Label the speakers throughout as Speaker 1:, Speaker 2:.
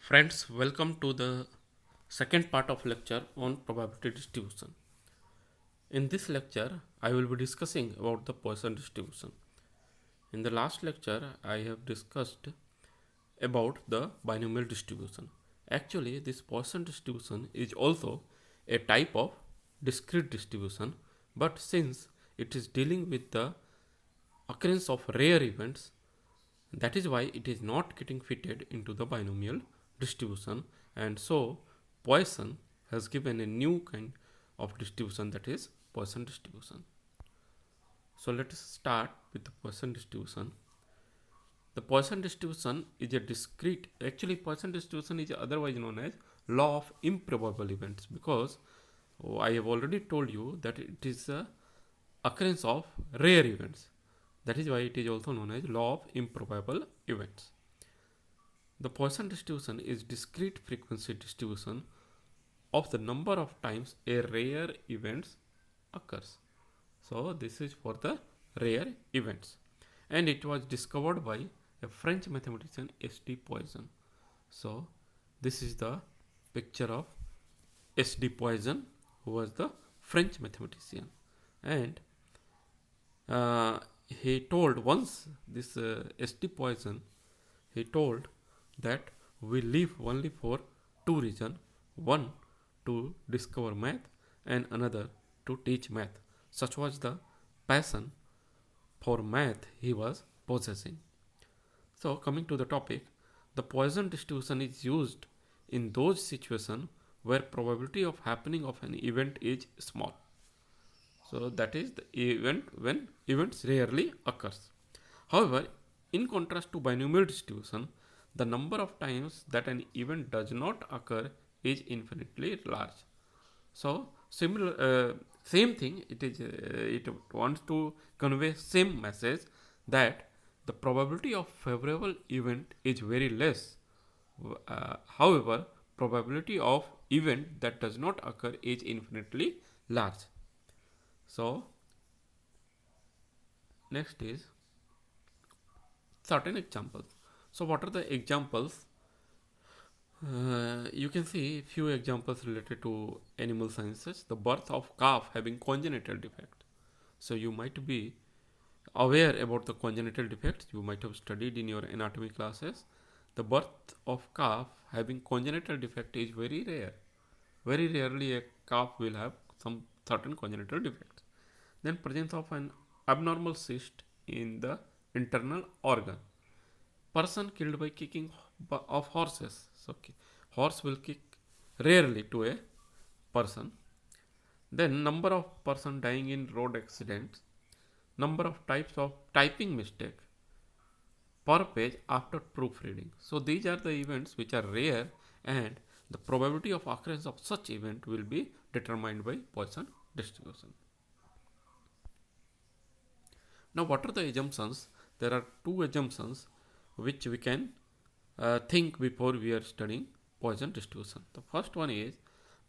Speaker 1: Friends, welcome to the second part of lecture on probability distribution. In this lecture, I will be discussing about the Poisson distribution. In the last lecture, I have discussed about the binomial distribution. Actually, this Poisson distribution is also a type of discrete distribution, but since it is dealing with the occurrence of rare events, that is why it is not getting fitted into the binomial distribution, and so Poisson has given a new kind of distribution, that is Poisson distribution. So let us start with the Poisson distribution. The Poisson distribution is a discrete, actually Poisson distribution is otherwise known as law of improbable events, because I have already told you that it is the occurrence of rare events. That is why it is also known as law of improbable events. The Poisson distribution is discrete frequency distribution of the number of times a rare event occurs. So this is for the rare events, and it was discovered by a French mathematician S.D. Poisson. So this is the picture of S.D. Poisson, who was the French mathematician, and he told once this S.D. Poisson, he told that we live only for two reasons: one to discover math, and another to teach math. Such was the passion for math he was possessing. So coming to the topic, the Poisson distribution is used in those situations where probability of happening of an event is small. So that is the event when events rarely occurs. However, in contrast to binomial distribution, the number of times that an event does not occur is infinitely large. So same thing. It wants to convey same message, that the probability of favorable event is very less. However, probability of event that does not occur is infinitely large. So next is certain examples. So what are the examples? You can see few examples related to animal sciences. The birth of calf having congenital defect. So you might be aware about the congenital defects. You might have studied in your anatomy classes. The birth of calf having congenital defect is very rare. Very rarely a calf will have some certain congenital defects. Then presence of an abnormal cyst in the internal organ. Person killed by kicking of horses. So horse will kick rarely to a person. Then number of person dying in road accidents. Number of types of typing mistake per page after proofreading. So these are the events which are rare, and the probability of occurrence of such event will be determined by Poisson distribution. Now what are the assumptions? There are two assumptions which we can think before we are studying Poisson distribution. The first one is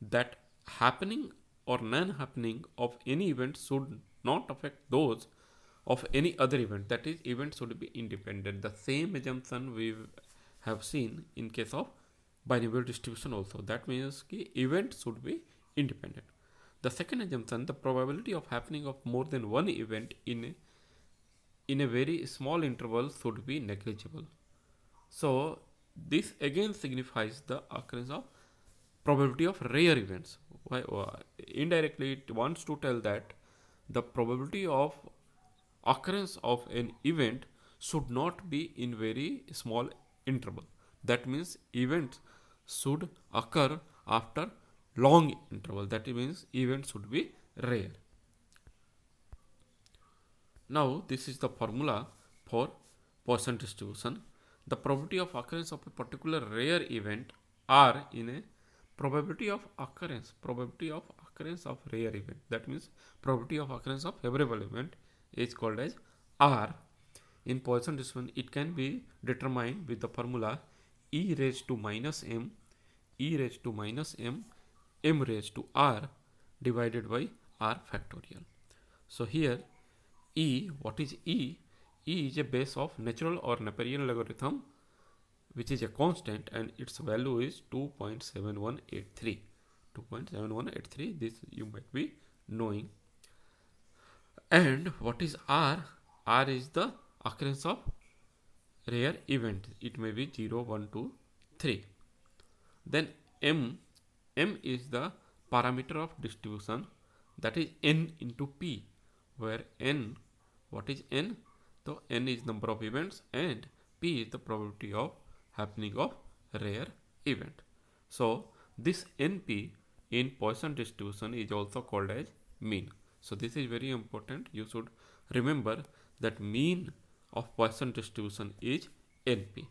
Speaker 1: that happening or non-happening of any event should not affect those of any other event. That is, event should be independent. The same assumption we have seen in case of binomial distribution also. That means ki event should be independent. The second assumption, the probability of happening of more than one event in a very small interval should be negligible. So this again signifies the occurrence of probability of rare events. Why? Indirectly it wants to tell that the probability of occurrence of an event should not be in very small interval. That means events should occur after long interval. That means events should be rare. Now this is the formula for Poisson distribution. The probability of occurrence of a particular rare event R in a probability of occurrence of rare event. That means probability of occurrence of favorable event is called as R. In Poisson distribution, it can be determined with the formula e raised to minus m, m raised to r divided by r factorial. So here E, what is E? E is a base of natural or Neperian logarithm which is a constant, and its value is 2.7183. 2.7183, this you might be knowing. And what is R? R is the occurrence of rare event. It may be 0, 1, 2, 3. Then M is the parameter of distribution, that is n into p, where n, what is n? So n is number of events and p is the probability of happening of rare event. So this np in Poisson distribution is also called as mean. So this is very important. You should remember that mean of Poisson distribution is np.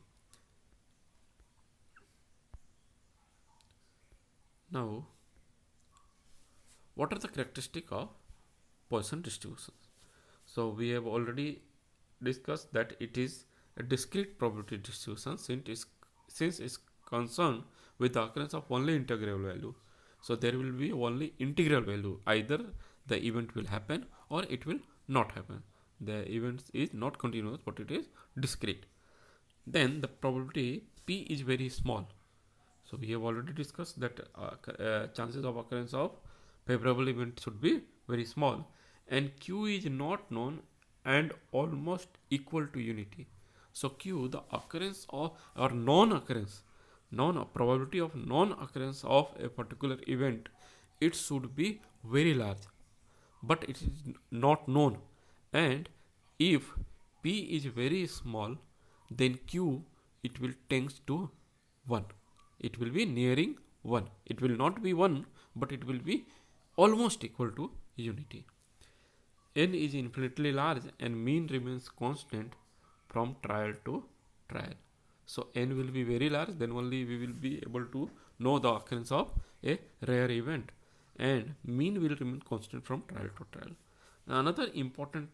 Speaker 1: Now, what are the characteristics of Poisson distribution? So we have already discussed that it is a discrete probability distribution since it's concerned with the occurrence of only integral value. So there will be only integral value. Either the event will happen or it will not happen. The event is not continuous, but it is discrete. Then the probability p is very small. So we have already discussed that chances of occurrence of favorable event should be very small, and q is not known and almost equal to unity. So q, the occurrence of or non-occurrence, probability of non-occurrence of a particular event, it should be very large, but it is not known. And if p is very small, then q, it will tends to 1. It will be nearing 1. It will not be 1, but it will be almost equal to unity. N is infinitely large and mean remains constant from trial to trial. So n will be very large, then only we will be able to know the occurrence of a rare event, and mean will remain constant from trial to trial. Now, another important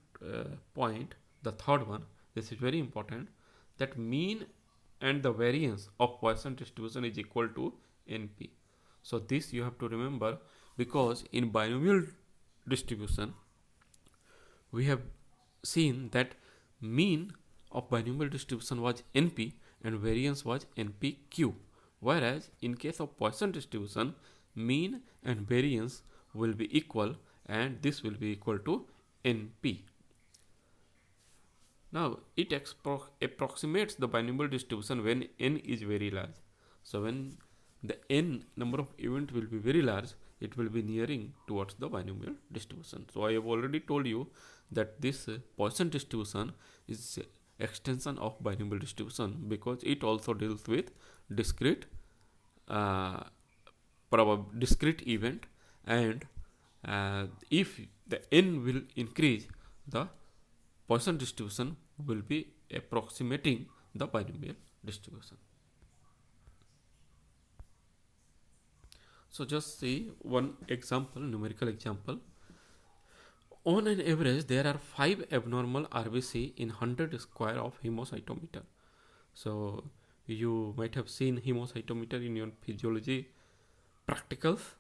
Speaker 1: point, the third one, this is very important, that mean and the variance of Poisson distribution is equal to np. So this you have to remember, because in binomial distribution we have seen that mean of binomial distribution was np and variance was npq, whereas in case of Poisson distribution, mean and variance will be equal, and this will be equal to np. Now it approximates the binomial distribution when n is very large. So when the n number of events will be very large, it will be nearing towards the binomial distribution. So I have already told you that this Poisson distribution is extension of binomial distribution, because it also deals with discrete discrete event, and if the n will increase, the Poisson distribution will be approximating the binomial distribution. So just see one example, numerical example. On an average, there are 5 abnormal RBC in 100 square of hemocytometer. So you might have seen hemocytometer in your physiology practicals.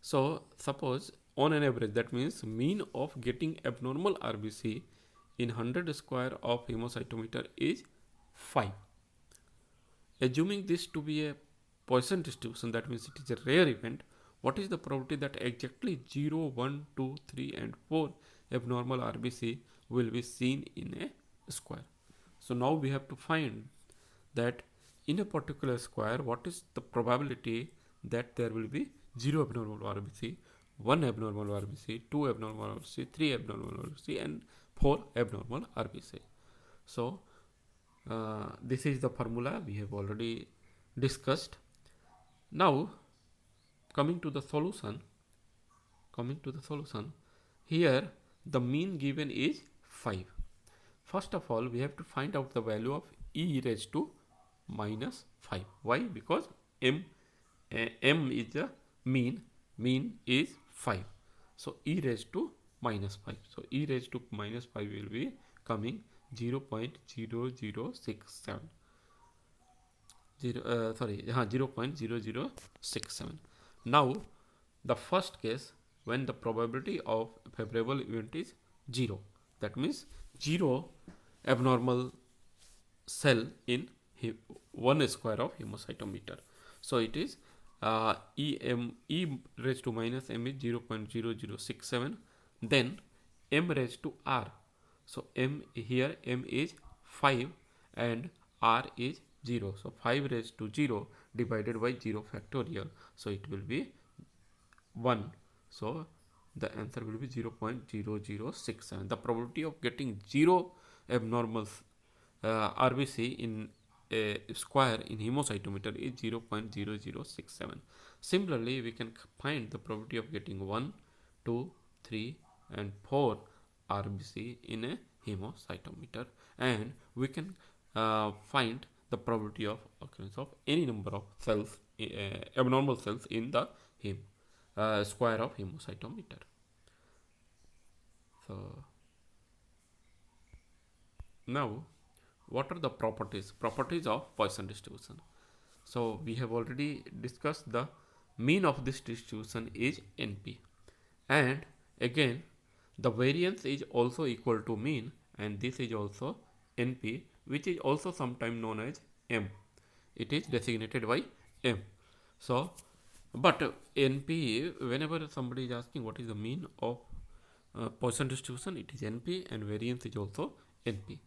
Speaker 1: So suppose on an average, that means mean of getting abnormal RBC in 100 square of hemocytometer is 5. Assuming this to be a Poisson distribution, that means it is a rare event, what is the probability that exactly 0, 1, 2, 3 and 4 abnormal RBC will be seen in a square? So now we have to find that in a particular square, what is the probability that there will be 0 abnormal RBC, 1 abnormal RBC, 2 abnormal RBC, 3 abnormal RBC and 4 abnormal RBC. So this is the formula we have already discussed. Now coming to the solution, here the mean given is 5. First of all, we have to find out the value of e raised to minus 5. Why? Because m is the mean is 5. So e raised to minus 5. So e raised to minus 5 will be coming 0.0067. 0.0067. Now the first case, when the probability of favorable event is 0, that means 0 abnormal cell in 1 square of hemocytometer. So it is e raised to minus m is 0.0067, then m raised to r. So m here, m is 5 and r is 0. So 5 raised to 0 divided by 0 factorial. So it will be 1. So the answer will be 0.0067. The probability of getting 0 abnormal RBC in a square in hemocytometer is 0.0067. Similarly, we can find the probability of getting 1, 2, 3 and 4 RBC in a hemocytometer, and we can find the probability of occurrence of any number of cells, abnormal cells in the square of hemocytometer. So now, what are the properties of Poisson distribution? So we have already discussed the mean of this distribution is NP, and again the variance is also equal to mean, and this is also NP, which is also sometimes known as M. It is designated by M. So but NP, whenever somebody is asking what is the mean of Poisson distribution, it is NP, and variance is also NP.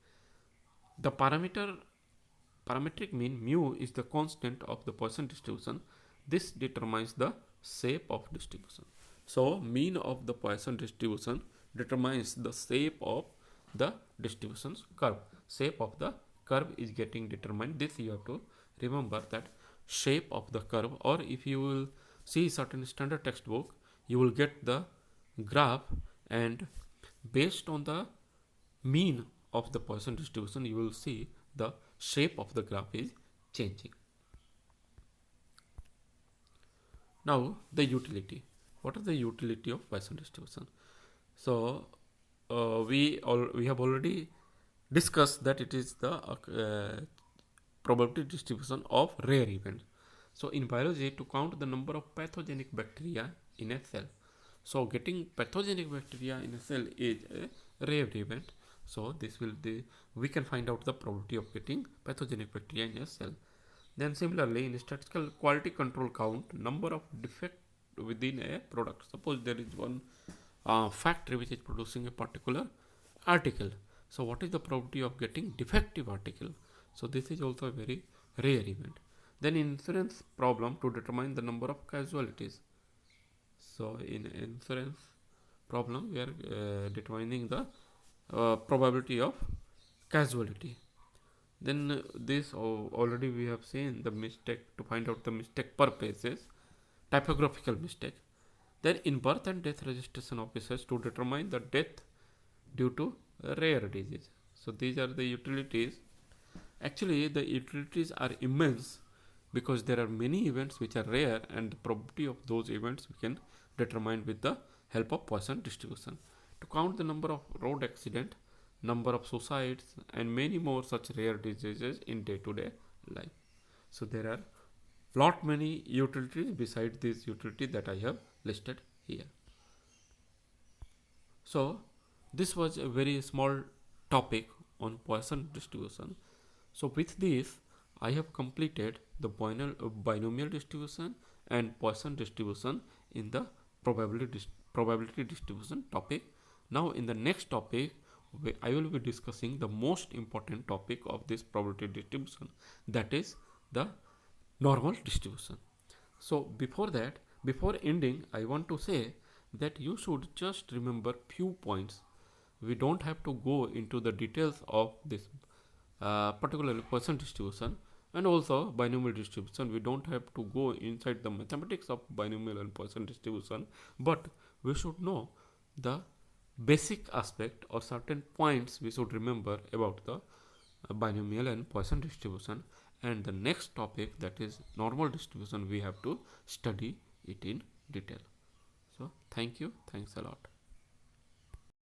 Speaker 1: The parametric mean mu is the constant of the Poisson distribution. This determines the shape of distribution. So mean of the Poisson distribution determines the shape of the distribution curve. Shape of the curve is getting determined. This you have to remember, that shape of the curve, or if you will see certain standard textbook, you will get the graph, and based on the mean of the Poisson distribution, you will see the shape of the graph is changing. Now the utility. What is the utility of Poisson distribution? So we have already discussed that it is the probability distribution of rare events. So in biology, to count the number of pathogenic bacteria in a cell, so getting pathogenic bacteria in a cell is a rare event. So this will we can find out the probability of getting pathogenic bacteria in a cell. Then similarly, in statistical quality control count, number of defect within a product. Suppose there is one factory which is producing a particular article. So what is the probability of getting defective article? So this is also a very rare event. Then inference problem to determine the number of casualties. So in inference problem, we are determining the probability of casualty. Then this already we have seen the mistake, to find out the mistake per pages, typographical mistake. Then in birth and death registration offices to determine the death due to rare disease. So these are the utilities. Actually the utilities are immense, because there are many events which are rare, and the probability of those events we can determine with the help of Poisson distribution. To count the number of road accident, number of suicides, and many more such rare diseases in day-to-day life. So there are lot many utilities besides this utility that I have listed here. So this was a very small topic on Poisson distribution. So with this, I have completed the binomial distribution and Poisson distribution in the probability distribution topic. Now in the next topic, I will be discussing the most important topic of this probability distribution, that is the normal distribution. So before ending, I want to say that you should just remember few points. We don't have to go into the details of this particularly Poisson distribution, and also binomial distribution. We don't have to go inside the mathematics of binomial and Poisson distribution, but we should know the basic aspect or certain points we should remember about the binomial and Poisson distribution. And the next topic, that is normal distribution, we have to study it in detail. So thank you. Thanks a lot.